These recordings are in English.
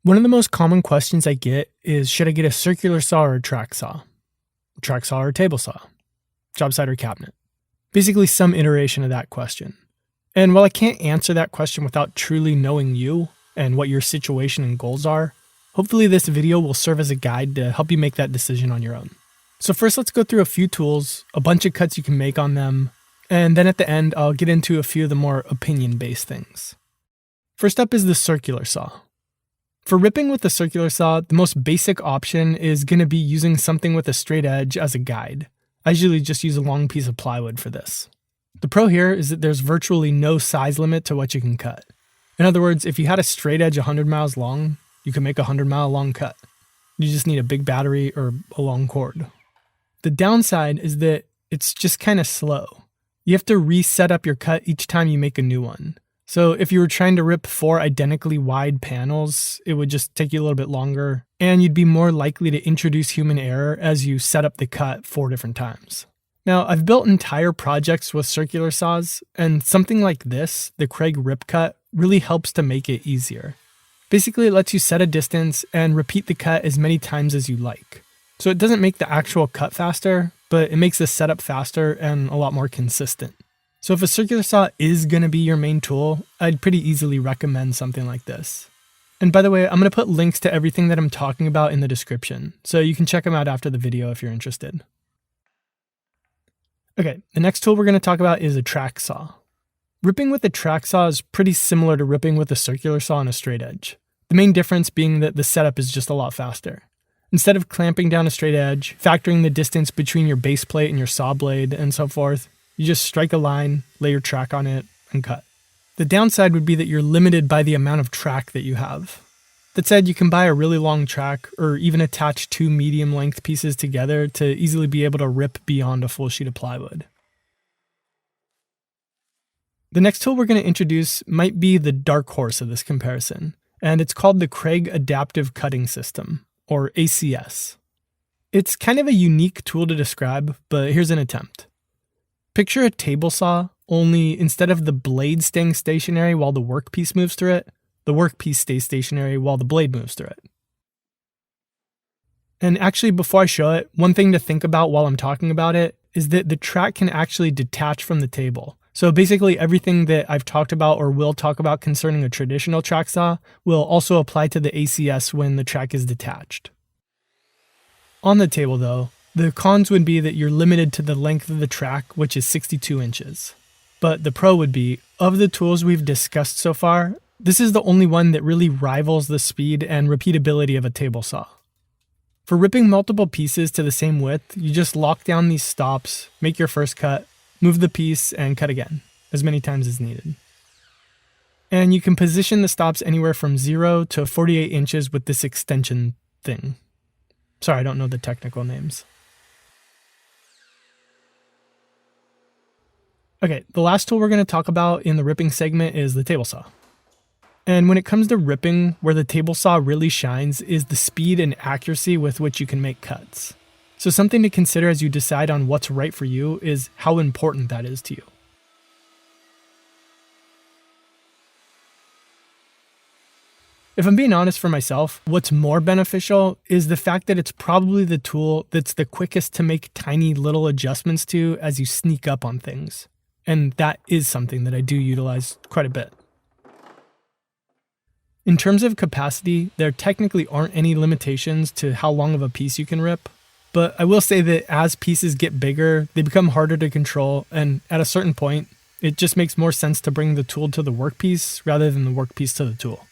One of the most common questions I get is, should I get a circular saw or a track saw? Track saw or table saw? Job site or cabinet? Basically some iteration of that question. And while I can't answer that question without truly knowing you and what your situation and goals are, hopefully this video will serve as a guide to help you make that decision on your own. So first let's go through a few tools, a bunch of cuts you can make on them, and then at the end I'll get into a few of the more opinion-based things. First up is the circular saw. For ripping with the circular saw, the most basic option is going to be using something with a straight edge as a guide. I usually just use a long piece of plywood for this. The pro here is that there's virtually no size limit to what you can cut. In other words, if you had a straight edge 100 miles long, you can make a 100-mile long cut. You just need a big battery or a long cord. The downside is that it's just kind of slow. You have to reset up your cut each time you make a new one. So if you were trying to rip 4 identically wide panels, it would just take you a little bit longer, and you'd be more likely to introduce human error as you set up the cut 4 different times. Now, I've built entire projects with circular saws, and something like this, the KREG rip cut, really helps to make it easier. Basically, it lets you set a distance and repeat the cut as many times as you like. So it doesn't make the actual cut faster, but it makes the setup faster and a lot more consistent. So if a circular saw is going to be your main tool, I'd pretty easily recommend something like this. And by the way, I'm going to put links to everything that I'm talking about in the description, so you can check them out after the video if you're interested. Okay, the next tool we're going to talk about is a track saw. Ripping with a track saw is pretty similar to ripping with a circular saw on a straight edge. The main difference being that the setup is just a lot faster. Instead of clamping down a straight edge, factoring the distance between your base plate and your saw blade, and so forth, you just strike a line, lay your track on it, and cut. The downside would be that you're limited by the amount of track that you have. That said, you can buy a really long track or even attach 2 medium length pieces together to easily be able to rip beyond a full sheet of plywood. The next tool we're going to introduce might be the dark horse of this comparison, and it's called the KREG Adaptive Cutting System, or ACS. It's kind of a unique tool to describe, but here's an attempt. Picture a table saw, only instead of the blade staying stationary while the workpiece moves through it, the workpiece stays stationary while the blade moves through it. And actually, before I show it, one thing to think about while I'm talking about it is that the track can actually detach from the table. So basically everything that I've talked about or will talk about concerning a traditional track saw will also apply to the ACS when the track is detached. On the table though, the cons would be that you're limited to the length of the track, which is 62 inches. But the pro would be, of the tools we've discussed so far, this is the only one that really rivals the speed and repeatability of a table saw. For ripping multiple pieces to the same width, you just lock down these stops, make your first cut, move the piece, and cut again, as many times as needed. And you can position the stops anywhere from 0 to 48 inches with this extension thing. Sorry, I don't know the technical names. Okay, the last tool we're going to talk about in the ripping segment is the table saw. And when it comes to ripping, where the table saw really shines is the speed and accuracy with which you can make cuts. So something to consider as you decide on what's right for you is how important that is to you. If I'm being honest for myself, what's more beneficial is the fact that it's probably the tool that's the quickest to make tiny little adjustments to as you sneak up on things. And that is something that I do utilize quite a bit. In terms of capacity, there technically aren't any limitations to how long of a piece you can rip, but I will say that as pieces get bigger, they become harder to control, and at a certain point, it just makes more sense to bring the tool to the workpiece rather than the workpiece to the tool.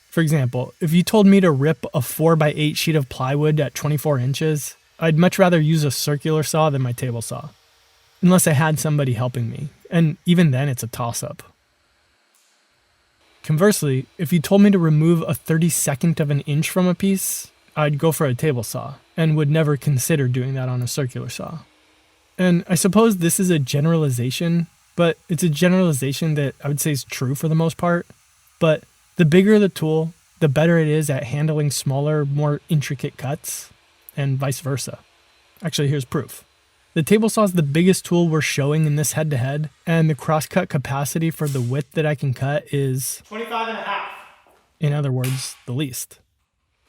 For example, if you told me to rip a 4x8 sheet of plywood at 24 inches, I'd much rather use a circular saw than my table saw. Unless I had somebody helping me, and even then it's a toss-up. Conversely, if you told me to remove a 32nd of an inch from a piece, I'd go for a table saw, and would never consider doing that on a circular saw. And I suppose this is a generalization, but it's a generalization that I would say is true for the most part. But the bigger the tool, the better it is at handling smaller, more intricate cuts, and vice versa. Actually, here's proof. The table saw is the biggest tool we're showing in this head-to-head, and the cross-cut capacity for the width that I can cut is 25.5. In other words, the least.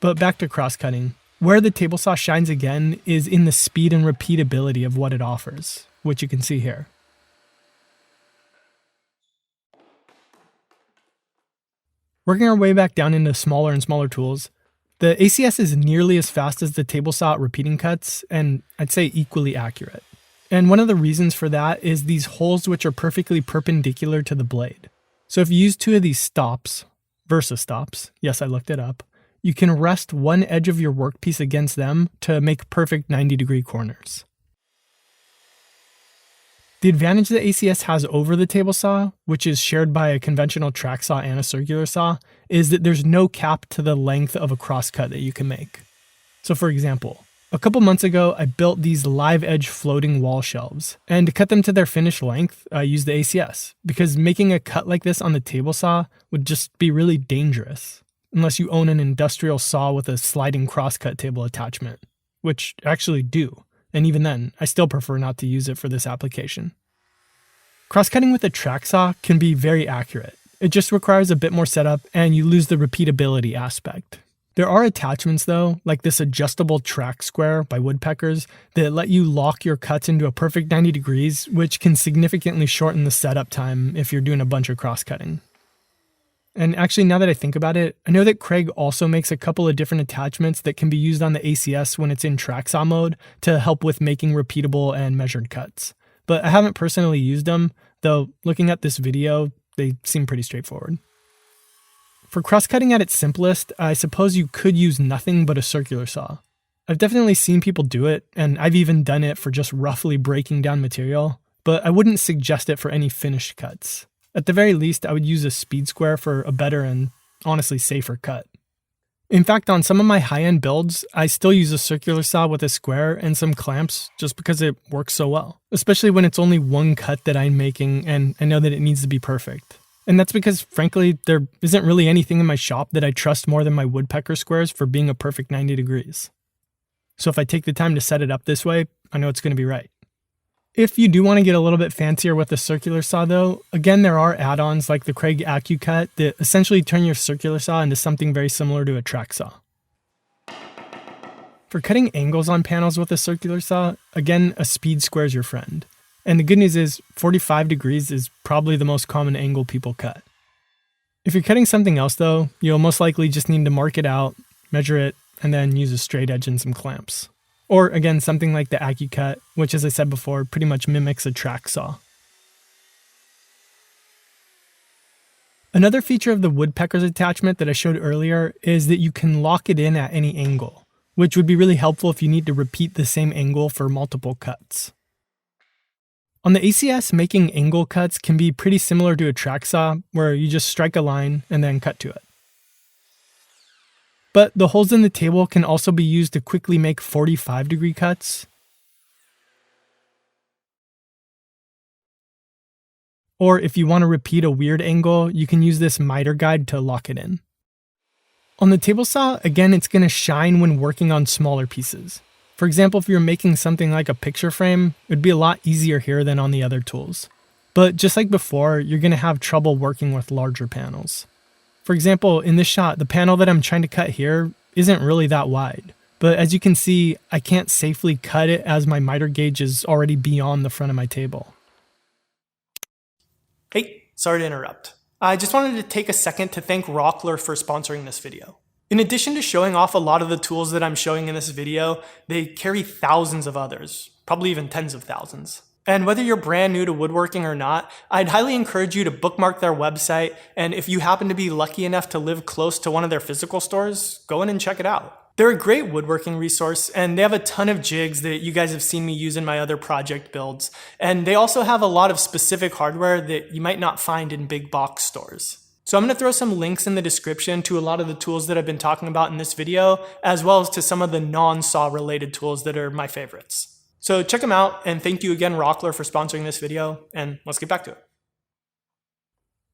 But back to cross-cutting. Where the table saw shines again is in the speed and repeatability of what it offers, which you can see here. Working our way back down into smaller and smaller tools, the ACS is nearly as fast as the table saw at repeating cuts, and I'd say equally accurate. And one of the reasons for that is these holes which are perfectly perpendicular to the blade. So if you use two of these stops, versa stops, yes, I looked it up, you can rest one edge of your workpiece against them to make perfect 90-degree corners. The advantage the ACS has over the table saw, which is shared by a conventional track saw and a circular saw, is that there's no cap to the length of a crosscut that you can make. So for example, a couple months ago, I built these live edge floating wall shelves, and to cut them to their finished length, I used the ACS, because making a cut like this on the table saw would just be really dangerous, unless you own an industrial saw with a sliding crosscut table attachment, which I actually do. And even then, I still prefer not to use it for this application. Cross-cutting with a track saw can be very accurate. It just requires a bit more setup and you lose the repeatability aspect. There are attachments though, like this adjustable track square by woodpeckers, that let you lock your cuts into a perfect 90 degrees, which can significantly shorten the setup time if you're doing a bunch of cross-cutting. And actually, now that I think about it, I know that KREG also makes a couple of different attachments that can be used on the ACS when it's in track saw mode to help with making repeatable and measured cuts. But I haven't personally used them, though looking at this video, they seem pretty straightforward. For cross-cutting at its simplest, I suppose you could use nothing but a circular saw. I've definitely seen people do it, and I've even done it for just roughly breaking down material, but I wouldn't suggest it for any finished cuts. At the very least, I would use a speed square for a better and honestly safer cut. In fact, on some of my high-end builds, I still use a circular saw with a square and some clamps just because it works so well, especially when it's only one cut that I'm making and I know that it needs to be perfect. And that's because, frankly, there isn't really anything in my shop that I trust more than my woodpecker squares for being a perfect 90 degrees. So if I take the time to set it up this way, I know it's going to be right. If you do want to get a little bit fancier with the circular saw though, again there are add-ons like the KREG AccuCut that essentially turn your circular saw into something very similar to a track saw. For cutting angles on panels with a circular saw, again a speed square is your friend. And the good news is 45 degrees is probably the most common angle people cut. If you're cutting something else though, you'll most likely just need to mark it out, measure it, and then use a straight edge and some clamps. Or again, something like the AccuCut, which as I said before, pretty much mimics a track saw. Another feature of the woodpeckers attachment that I showed earlier is that you can lock it in at any angle, which would be really helpful if you need to repeat the same angle for multiple cuts. On the ACS, making angle cuts can be pretty similar to a track saw, where you just strike a line and then cut to it. But the holes in the table can also be used to quickly make 45-degree cuts. Or if you want to repeat a weird angle, you can use this miter guide to lock it in. On the table saw, again, it's going to shine when working on smaller pieces. For example, if you're making something like a picture frame, it would be a lot easier here than on the other tools. But just like before, you're going to have trouble working with larger panels. For example, in this shot, the panel that I'm trying to cut here isn't really that wide. But as you can see, I can't safely cut it as my miter gauge is already beyond the front of my table. Hey, sorry to interrupt. I just wanted to take a second to thank Rockler for sponsoring this video. In addition to showing off a lot of the tools that I'm showing in this video, they carry thousands of others, probably even tens of thousands. And whether you're brand new to woodworking or not, I'd highly encourage you to bookmark their website, and if you happen to be lucky enough to live close to one of their physical stores, go in and check it out. They're a great woodworking resource, and they have a ton of jigs that you guys have seen me use in my other project builds. And they also have a lot of specific hardware that you might not find in big box stores. So I'm going to throw some links in the description to a lot of the tools that I've been talking about in this video, as well as to some of the non-saw related tools that are my favorites. So check them out, and thank you again, Rockler, for sponsoring this video, and let's get back to it.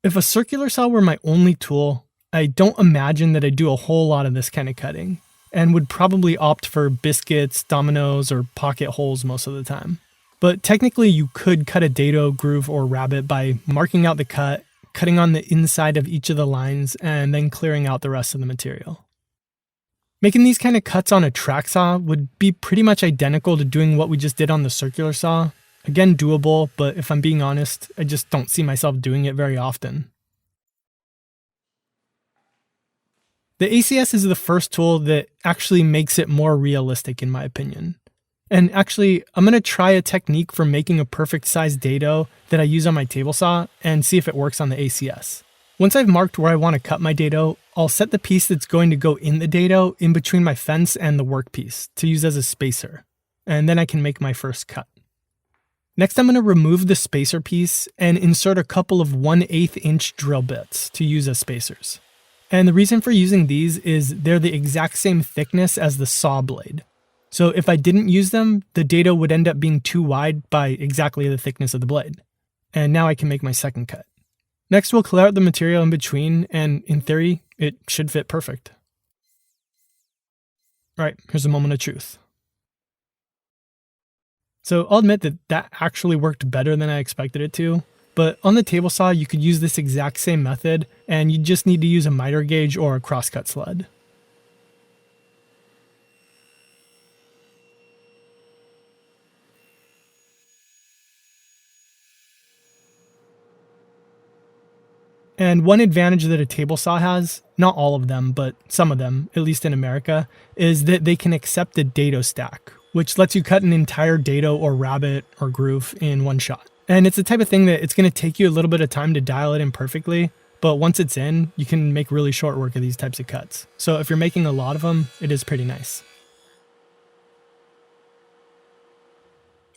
If a circular saw were my only tool, I don't imagine that I'd do a whole lot of this kind of cutting, and would probably opt for biscuits, dominoes, or pocket holes most of the time. But technically you could cut a dado, groove, or rabbet by marking out the cut, cutting on the inside of each of the lines, and then clearing out the rest of the material. Making these kind of cuts on a track saw would be pretty much identical to doing what we just did on the circular saw. Again, doable, but if I'm being honest, I just don't see myself doing it very often. The ACS is the first tool that actually makes it more realistic in my opinion. And actually, I'm going to try a technique for making a perfect size dado that I use on my table saw and see if it works on the ACS. Once I've marked where I want to cut my dado, I'll set the piece that's going to go in the dado in between my fence and the workpiece to use as a spacer. And then I can make my first cut. Next, I'm going to remove the spacer piece and insert a couple of 1/8 inch drill bits to use as spacers. And the reason for using these is they're the exact same thickness as the saw blade. So if I didn't use them, the dado would end up being too wide by exactly the thickness of the blade. And now I can make my second cut. Next, we'll clear out the material in between, and in theory, it should fit perfect. Alright, here's a moment of truth. So I'll admit that actually worked better than I expected it to, but on the table saw you could use this exact same method, and you just need to use a miter gauge or a crosscut sled. And one advantage that a table saw has, not all of them, but some of them, at least in America, is that they can accept a dado stack, which lets you cut an entire dado or rabbet or groove in one shot. And it's the type of thing that it's going to take you a little bit of time to dial it in perfectly, but once it's in, you can make really short work of these types of cuts. So if you're making a lot of them, it is pretty nice.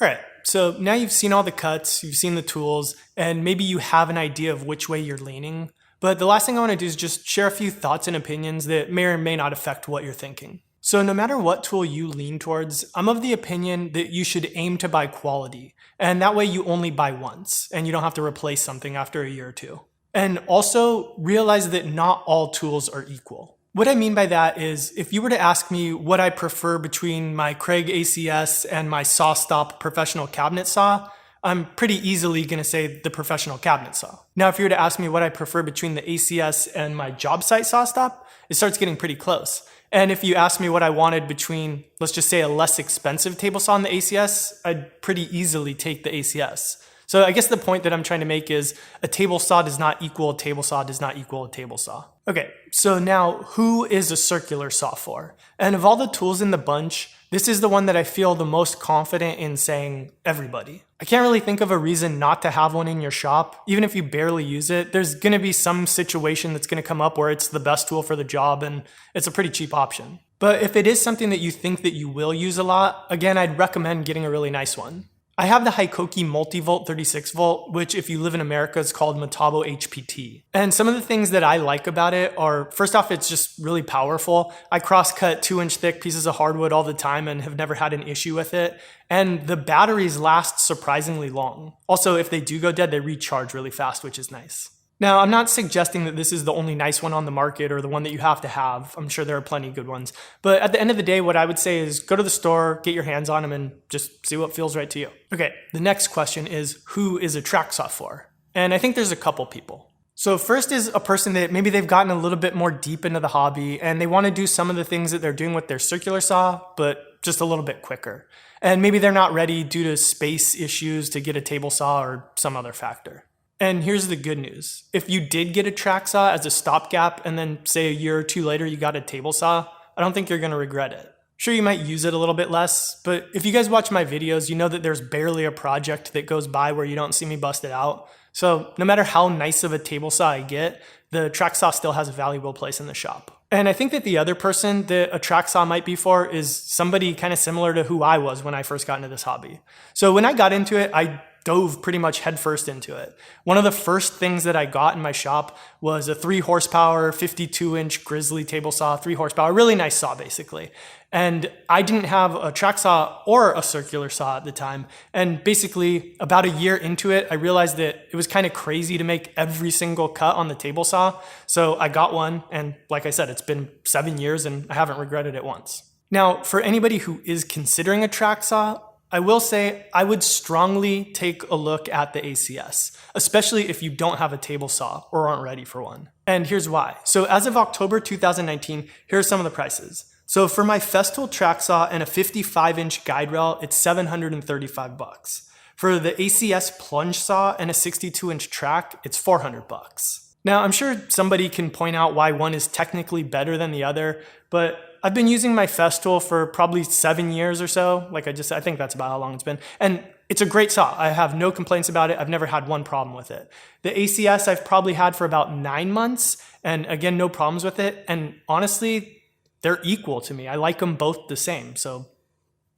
All right, so now you've seen all the cuts, you've seen the tools, and maybe you have an idea of which way you're leaning. But the last thing I want to do is just share a few thoughts and opinions that may or may not affect what you're thinking. So no matter what tool you lean towards, I'm of the opinion that you should aim to buy quality. And that way you only buy once, and you don't have to replace something after a year or two. And also realize that not all tools are equal. What I mean by that is, if you were to ask me what I prefer between my KREG ACS and my SawStop professional cabinet saw, I'm pretty easily going to say the professional cabinet saw. Now, if you were to ask me what I prefer between the ACS and my job site SawStop, it starts getting pretty close. And if you ask me what I wanted between, let's just say, a less expensive table saw and the ACS, I'd pretty easily take the ACS. So I guess the point that I'm trying to make is a table saw does not equal a table saw does not equal a table saw. Okay, so now who is a circular saw for? And of all the tools in the bunch, this is the one that I feel the most confident in saying everybody. I can't really think of a reason not to have one in your shop. Even if you barely use it, there's going to be some situation that's going to come up where it's the best tool for the job and it's a pretty cheap option. But if it is something that you think that you will use a lot, again, I'd recommend getting a really nice one. I have the Hikoki multi-volt 36 volt, which if you live in America is called Metabo HPT. And some of the things that I like about it are, first off, it's just really powerful. I cross-cut 2-inch thick pieces of hardwood all the time and have never had an issue with it. And the batteries last surprisingly long. Also, if they do go dead, they recharge really fast, which is nice. Now, I'm not suggesting that this is the only nice one on the market or the one that you have to have. I'm sure there are plenty of good ones. But at the end of the day, what I would say is go to the store, get your hands on them, and just see what feels right to you. Okay, the next question is, who is a track saw for? And I think there's a couple people. So first is a person that maybe they've gotten a little bit more deep into the hobby and they want to do some of the things that they're doing with their circular saw, but just a little bit quicker. And maybe they're not ready due to space issues to get a table saw or some other factor. And here's the good news. If you did get a track saw as a stopgap and then say a year or two later you got a table saw, I don't think you're going to regret it. Sure, you might use it a little bit less, but if you guys watch my videos, you know that there's barely a project that goes by where you don't see me bust it out. So no matter how nice of a table saw I get, the track saw still has a valuable place in the shop. And I think that the other person that a track saw might be for is somebody kind of similar to who I was when I first got into this hobby. So when I got into it, I dove pretty much headfirst into it. One of the first things that I got in my shop was a 3 horsepower, 52-inch Grizzly table saw, 3 horsepower, really nice saw basically. And I didn't have a track saw or a circular saw at the time. And basically about a year into it, I realized that it was kind of crazy to make every single cut on the table saw. So I got one. And like I said, it's been 7 years and I haven't regretted it once. Now, for anybody who is considering a track saw, I will say I would strongly take a look at the ACS, especially if you don't have a table saw or aren't ready for one. And here's why. So as of October 2019, here are some of the prices. So for my Festool track saw and a 55-inch guide rail, it's $735. For the ACS plunge saw and a 62-inch track, it's $400. Now, I'm sure somebody can point out why one is technically better than the other, but I've been using my Festool for probably 7 years or so. Like I think that's about how long it's been. And it's a great saw. I have no complaints about it. I've never had one problem with it. The ACS I've probably had for about 9 months, and again, no problems with it. And honestly, they're equal to me. I like them both the same.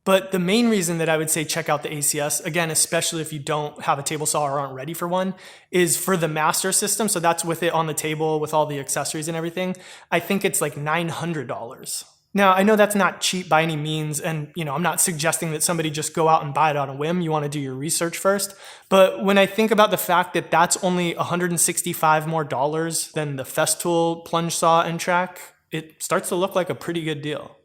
But the main reason that I would say check out the ACS, again, especially if you don't have a table saw or aren't ready for one, is for the master system. So that's with it on the table with all the accessories and everything. I think it's like $900. Now, I know that's not cheap by any means, and I'm not suggesting that somebody just go out and buy it on a whim. You want to do your research first. But when I think about the fact that that's only $165 more than the Festool plunge saw and track, it starts to look like a pretty good deal.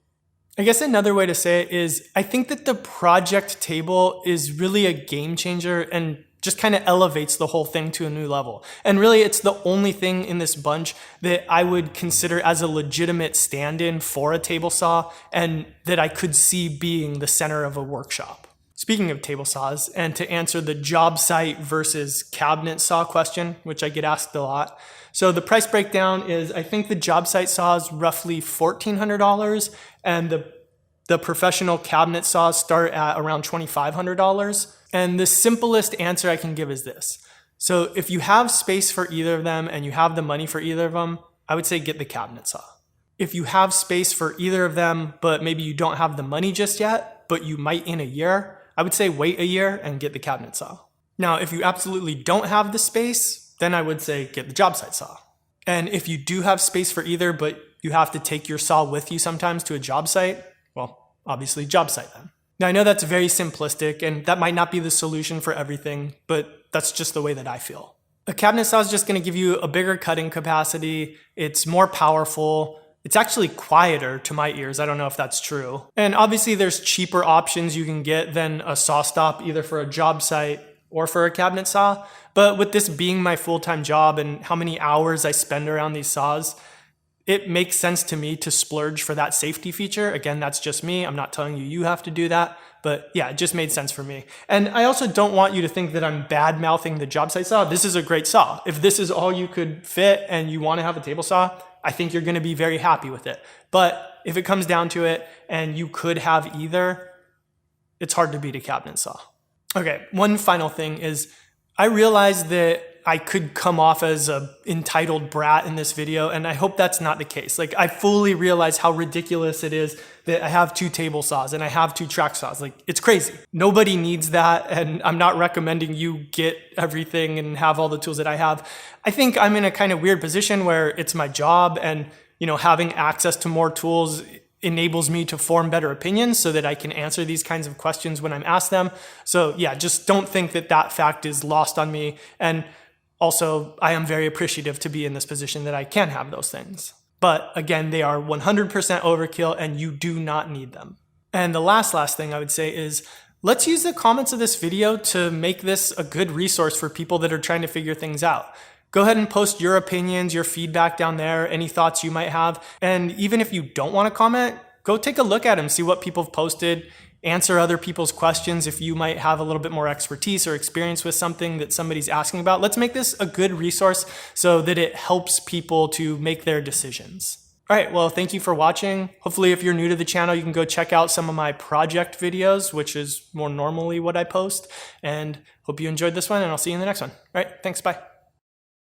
I guess another way to say it is I think that the project table is really a game changer and just kind of elevates the whole thing to a new level. And really, it's the only thing in this bunch that I would consider as a legitimate stand-in for a table saw and that I could see being the center of a workshop. Speaking of table saws, and to answer the job site versus cabinet saw question, which I get asked a lot. So the price breakdown is, I think the job site saw is roughly $1,400, and the professional cabinet saws start at around $2,500. And the simplest answer I can give is this. So if you have space for either of them and you have the money for either of them, I would say get the cabinet saw. If you have space for either of them, but maybe you don't have the money just yet, but you might in a year, I would say wait a year and get the cabinet saw. Now, if you absolutely don't have the space, then I would say get the job site saw. And if you do have space for either, but you have to take your saw with you sometimes to a job site, well, obviously job site then. Now, I know that's very simplistic and that might not be the solution for everything, but that's just the way that I feel. A cabinet saw is just going to give you a bigger cutting capacity. It's more powerful. It's actually quieter to my ears. I don't know if that's true. And obviously there's cheaper options you can get than a saw stop, either for a job site or for a cabinet saw. But with this being my full-time job and how many hours I spend around these saws, it makes sense to me to splurge for that safety feature. Again, that's just me. I'm not telling you you have to do that. But yeah, it just made sense for me. And I also don't want you to think that I'm bad-mouthing the job site saw. This is a great saw. If this is all you could fit and you want to have a table saw, I think you're going to be very happy with it. But if it comes down to it and you could have either, it's hard to beat a cabinet saw. Okay, one final thing is I realize that I could come off as an entitled brat in this video, and I hope that's not the case. Like, I fully realize how ridiculous it is that I have 2 table saws and I have 2 track saws. Like, it's crazy. Nobody needs that, and I'm not recommending you get everything and have all the tools that I have. I think I'm in a kind of weird position where it's my job, and having access to more tools enables me to form better opinions so that I can answer these kinds of questions when I'm asked them. So yeah, just don't think that that fact is lost on me. And also, I am very appreciative to be in this position that I can have those things. But again, they are 100% overkill and you do not need them. And the last thing I would say is, let's use the comments of this video to make this a good resource for people that are trying to figure things out. Go ahead and post your opinions, your feedback down there, any thoughts you might have. And even if you don't want to comment, go take a look at them, see what people have posted, answer other people's questions if you might have a little bit more expertise or experience with something that somebody's asking about. Let's make this a good resource so that it helps people to make their decisions. All right, well, thank you for watching. Hopefully, if you're new to the channel, you can go check out some of my project videos, which is more normally what I post. And hope you enjoyed this one, and I'll see you in the next one. All right, thanks, bye.